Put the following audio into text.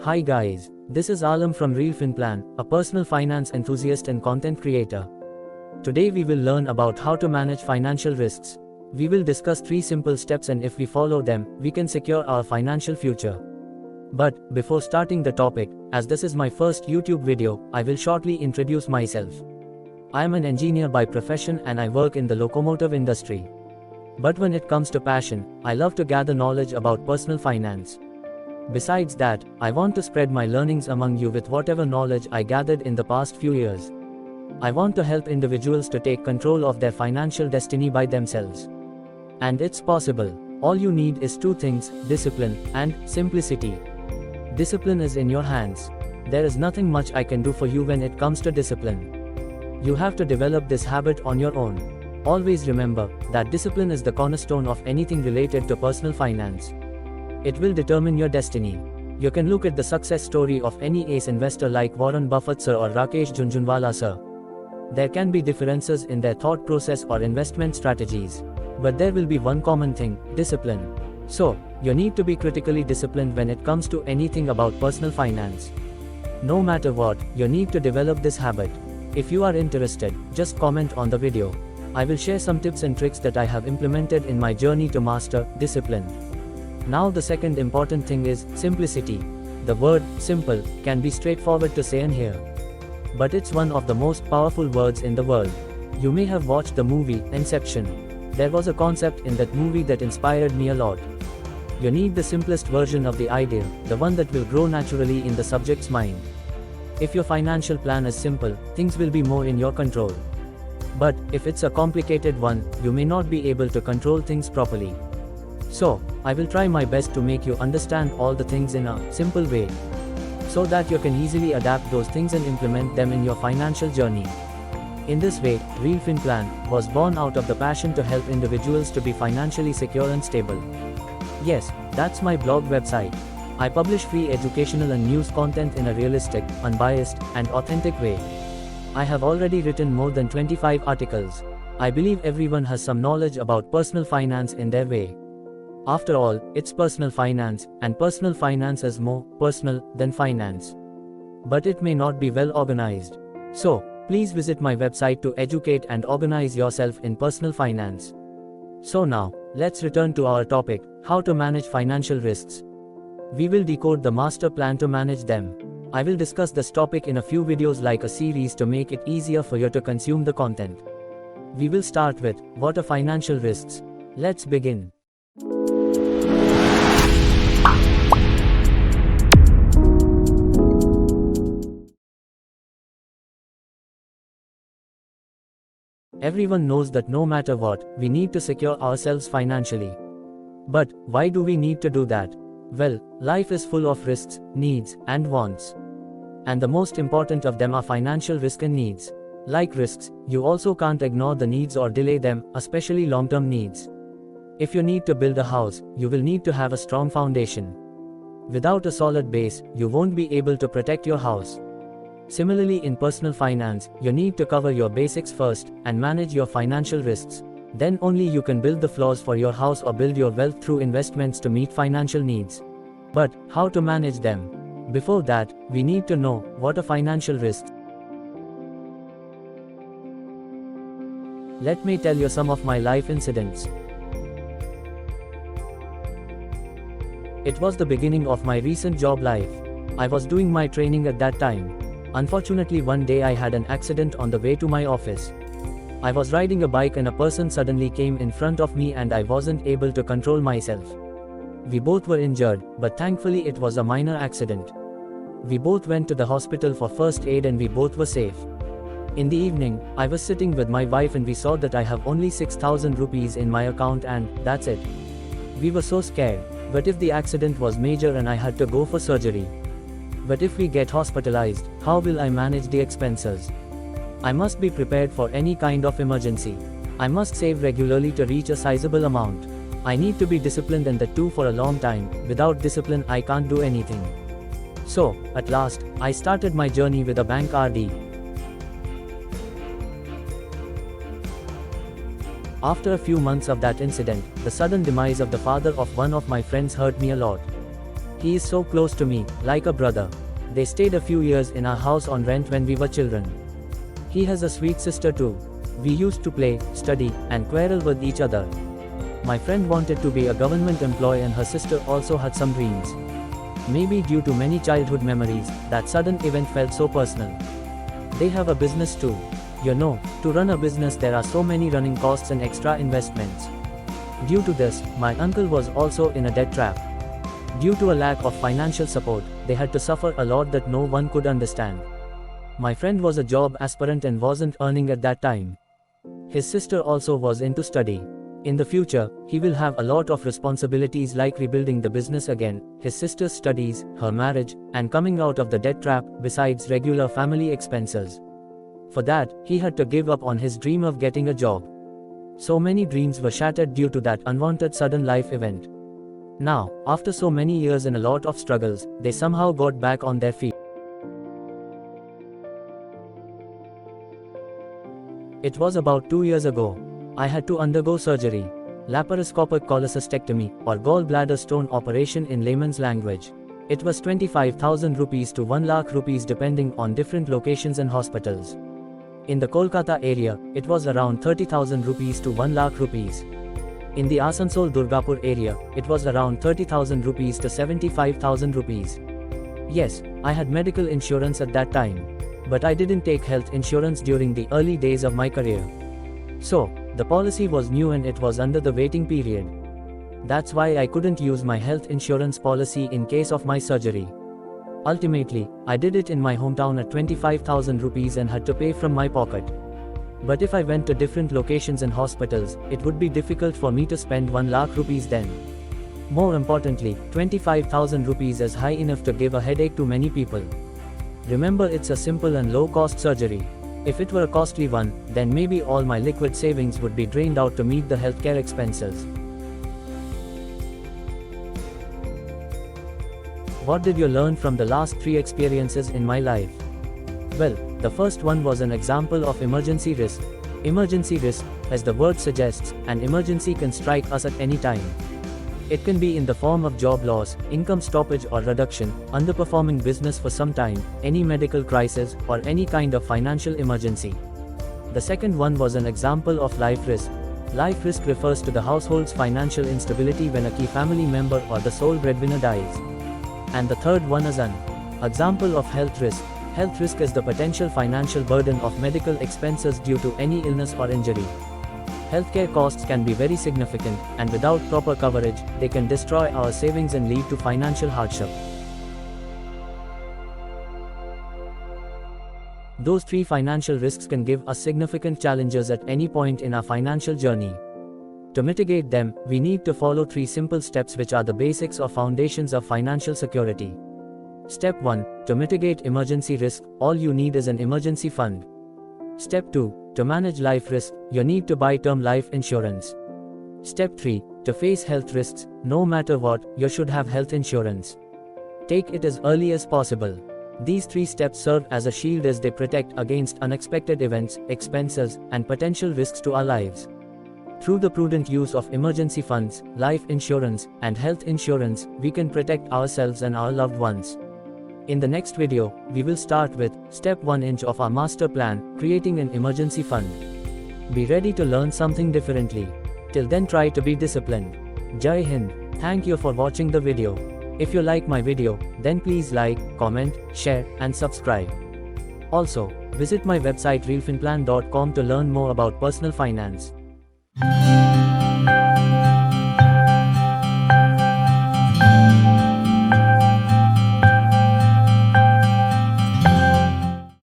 Hi guys, this is Alam from realfinplan, a personal finance enthusiast and content creator. Today we will learn about how to manage financial risks. We will discuss 3 simple steps, and if we follow them, we can secure our financial future. But before starting the topic, as this is my first YouTube video, I will shortly introduce myself. I am an engineer by profession and I work in the locomotive industry. But when it comes to passion, I love to gather knowledge about personal finance. Besides that, I want to spread my learnings among you with whatever knowledge I gathered in the past few years. I want to help individuals to take control of their financial destiny by themselves. And it's possible. All you need is 2 things, discipline and simplicity. Discipline is in your hands. There is nothing much I can do for you when it comes to discipline. You have to develop this habit on your own. Always remember that discipline is the cornerstone of anything related to personal finance. It will determine your destiny. You can look at the success story of any ace investor like Warren Buffett sir or Rakesh Jhunjhunwala sir. There can be differences in their thought process or investment strategies. But there will be one common thing, discipline. So, you need to be critically disciplined when it comes to anything about personal finance. No matter what, you need to develop this habit. If you are interested, just comment on the video. I will share some tips and tricks that I have implemented in my journey to master discipline. Now the second important thing is simplicity. The word simple can be straightforward to say and hear. But it's one of the most powerful words in the world. You may have watched the movie Inception. There was a concept in that movie that inspired me a lot. You need the simplest version of the idea, the one that will grow naturally in the subject's mind. If your financial plan is simple, things will be more in your control. But if it's a complicated one, you may not be able to control things properly. So, I will try my best to make you understand all the things in a simple way, so that you can easily adapt those things and implement them in your financial journey. In this way, realfinplan was born out of the passion to help individuals to be financially secure and stable. Yes, that's my blog website. I publish free educational and news content in a realistic, unbiased, and authentic way. I have already written more than 25 articles. I believe everyone has some knowledge about personal finance in their way. After all, it's personal finance, and personal finance is more personal than finance. But it may not be well organized. So, please visit my website to educate and organize yourself in personal finance. So now, let's return to our topic, how to manage financial risks. We will decode the master plan to manage them. I will discuss this topic in a few videos like a series to make it easier for you to consume the content. We will start with, what are financial risks? Let's begin. Everyone knows that no matter what, we need to secure ourselves financially. But, why do we need to do that? Well, life is full of risks, needs, and wants. And the most important of them are financial risk and needs. Like risks, you also can't ignore the needs or delay them, especially long-term needs. If you need to build a house, you will need to have a strong foundation. Without a solid base, you won't be able to protect your house. Similarly, in personal finance, you need to cover your basics first, and manage your financial risks. Then only you can build the floors for your house or build your wealth through investments to meet financial needs. But, how to manage them? Before that, we need to know, what are financial risks? Let me tell you some of my life incidents. It was the beginning of my recent job life. I was doing my training at that time. Unfortunately, one day I had an accident on the way to my office. I was riding a bike and a person suddenly came in front of me and I wasn't able to control myself. We both were injured, but thankfully it was a minor accident. We both went to the hospital for first aid and we both were safe. In the evening, I was sitting with my wife and we saw that I have only 6,000 rupees in my account and that's it. We were so scared. But if the accident was major and I had to go for surgery? But if we get hospitalized, how will I manage the expenses? I must be prepared for any kind of emergency. I must save regularly to reach a sizable amount. I need to be disciplined, and that too for a long time. Without discipline, I can't do anything. So, at last, I started my journey with a bank RD. After a few months of that incident, the sudden demise of the father of one of my friends hurt me a lot. He is so close to me, like a brother. They stayed a few years in our house on rent when we were children. He has a sweet sister too. We used to play, study, and quarrel with each other. My friend wanted to be a government employee and her sister also had some dreams. Maybe due to many childhood memories, that sudden event felt so personal. They have a business too. You know, to run a business there are so many running costs and extra investments. Due to this, my uncle was also in a debt trap. Due to a lack of financial support, they had to suffer a lot that no one could understand. My friend was a job aspirant and wasn't earning at that time. His sister also was into study. In the future, he will have a lot of responsibilities like rebuilding the business again, his sister's studies, her marriage, and coming out of the debt trap, besides regular family expenses. For that, he had to give up on his dream of getting a job. So many dreams were shattered due to that unwanted sudden life event. Now, after so many years and a lot of struggles, they somehow got back on their feet. It was about 2 years ago. I had to undergo surgery. Laparoscopic cholecystectomy, or gallbladder stone operation in layman's language. It was 25,000 rupees to 1 lakh rupees depending on different locations and hospitals. In the Kolkata area, it was around 30,000 rupees to 1 lakh rupees. In the Asansol Durgapur area, it was around 30,000 rupees to 75,000 rupees. Yes, I had medical insurance at that time. But I didn't take health insurance during the early days of my career. So, the policy was new and it was under the waiting period. That's why I couldn't use my health insurance policy in case of my surgery. Ultimately, I did it in my hometown at 25,000 rupees and had to pay from my pocket. But if I went to different locations and hospitals, it would be difficult for me to spend 1 lakh rupees then. More importantly, 25,000 rupees is high enough to give a headache to many people. Remember, it's a simple and low-cost surgery. If it were a costly one, then maybe all my liquid savings would be drained out to meet the healthcare expenses. What did you learn from the last 3 experiences in my life? Well, the first one was an example of emergency risk. Emergency risk, as the word suggests, an emergency can strike us at any time. It can be in the form of job loss, income stoppage or reduction, underperforming business for some time, any medical crisis, or any kind of financial emergency. The second one was an example of life risk. Life risk refers to the household's financial instability when a key family member or the sole breadwinner dies. And the third one is an example of health risk. Health risk is the potential financial burden of medical expenses due to any illness or injury. Healthcare costs can be very significant, and without proper coverage, they can destroy our savings and lead to financial hardship. Those 3 financial risks can give us significant challenges at any point in our financial journey. To mitigate them, we need to follow 3 simple steps which are the basics or foundations of financial security. Step 1. To mitigate emergency risk, all you need is an emergency fund. Step 2. To manage life risk, you need to buy term life insurance. Step 3. To face health risks, no matter what, you should have health insurance. Take it as early as possible. These 3 steps serve as a shield as they protect against unexpected events, expenses, and potential risks to our lives. Through the prudent use of emergency funds, life insurance, and health insurance, we can protect ourselves and our loved ones. In the next video, we will start with Step 1 inch of our master plan, creating an emergency fund. Be ready to learn something differently. Till then, try to be disciplined. Jai Hind. Thank you for watching the video. If you like my video, then please like, comment, share, and subscribe. Also, visit my website realfinplan.com to learn more about personal finance.